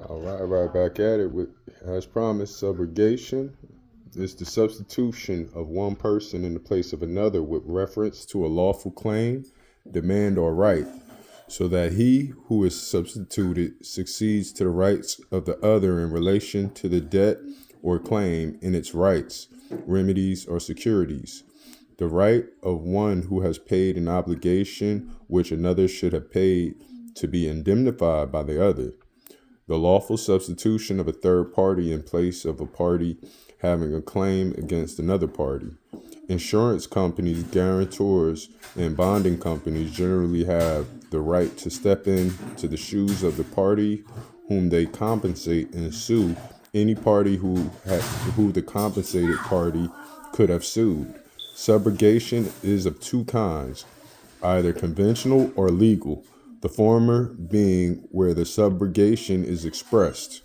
All right, right back at it with, as promised, subrogation is the substitution of one person in the place of another with reference to a lawful claim, demand, or right, so that he who is substituted succeeds to the rights of the other in relation to the debt or claim in its rights, remedies, or securities. The right of one who has paid an obligation which another should have paid to be indemnified by the other. The lawful substitution of a third party in place of a party having a claim against another party. Insurance companies, guarantors, and bonding companies generally have the right to step into the shoes of the party whom they compensate and sue any party who the compensated party could have sued. Subrogation is of two kinds, either conventional or legal, the former being where the subrogation is expressed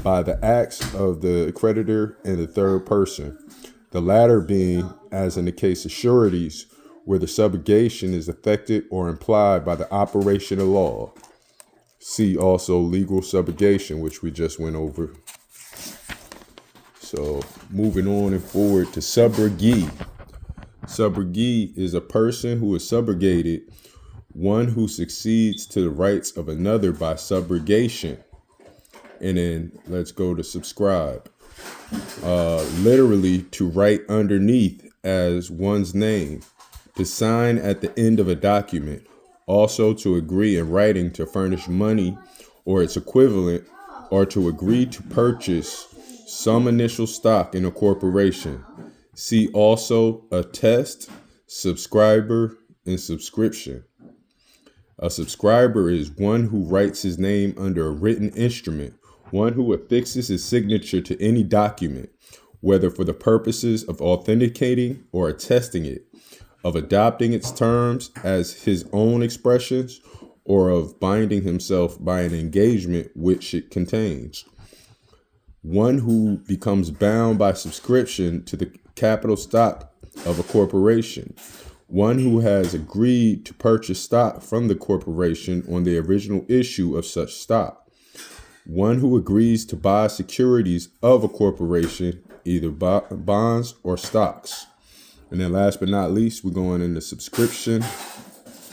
by the acts of the creditor and the third person. The latter being, as in the case of sureties, where the subrogation is effected or implied by the operation of law. See also legal subrogation, which we just went over. So moving on and forward to subrogee. Subrogee is a person who is subrogated, one who succeeds to the rights of another by subrogation. And then let's go to subscribe. Literally to write underneath as one's name, to sign at the end of a document, also to agree in writing to furnish money or its equivalent, or to agree to purchase some initial stock in a corporation. See also attest, subscriber, and subscription. A subscriber is one who writes his name under a written instrument, one who affixes his signature to any document, whether for the purposes of authenticating or attesting it, of adopting its terms as his own expressions, or of binding himself by an engagement which it contains. One who becomes bound by subscription to the capital stock of a corporation. One who has agreed to purchase stock from the corporation on the original issue of such stock. One who agrees to buy securities of a corporation, either bonds or stocks. And then last but not least, we're going into subscription.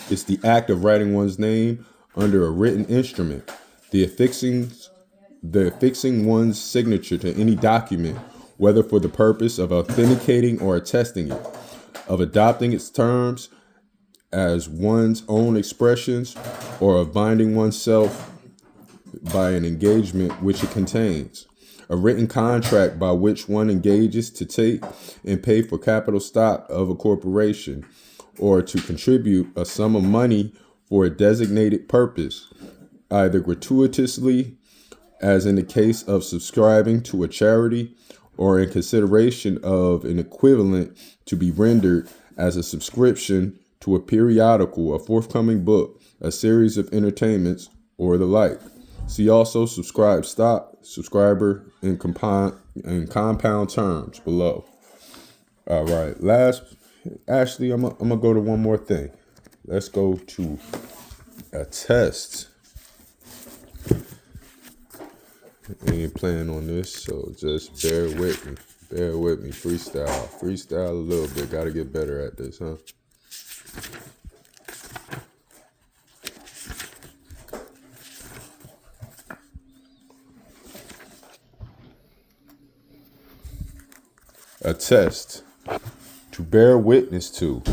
It's the act of writing one's name under a written instrument, the affixing one's signature to any document, whether for the purpose of authenticating or attesting it, of adopting its terms as one's own expressions, or of binding oneself by an engagement which it contains. A written contract by which one engages to take and pay for capital stock of a corporation, or to contribute a sum of money for a designated purpose, either gratuitously, as in the case of subscribing to a charity, or in consideration of an equivalent to be rendered as a subscription to a periodical, a forthcoming book, a series of entertainments, or the like. See also subscribe stock, subscriber, and compound terms below. All right, actually, I'm gonna go to one more thing. Let's go to attest. I ain't planning on this, so just bear with me. Freestyle a little bit. Gotta get better at this, huh? Attest. To bear witness to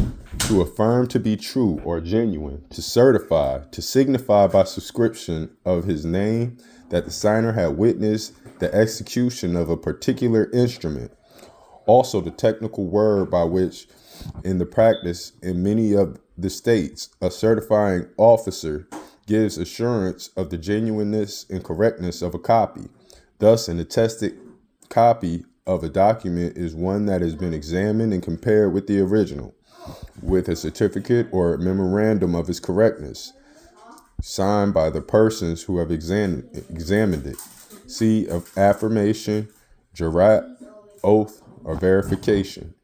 affirm to be true or genuine, to certify, to signify by subscription of his name that the signer had witnessed the execution of a particular instrument. Also the technical word by which, in the practice in many of the states, a certifying officer gives assurance of the genuineness and correctness of a copy. Thus, an attested copy of a document is one that has been examined and compared with the original, with a certificate or a memorandum of its correctness, signed by the persons who have examined it. See of affirmation, jurat, oath, or verification.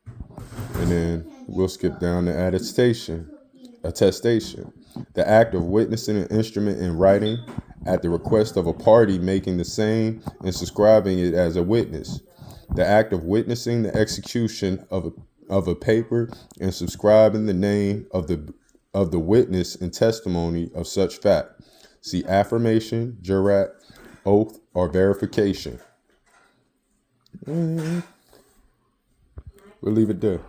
And then we'll skip down to attestation. The act of witnessing an instrument in writing at the request of a party making the same and subscribing it as a witness. The act of witnessing the execution of a paper and subscribing the name of the witness in testimony of such fact. See affirmation, jurat, oath, or verification. We'll leave it there.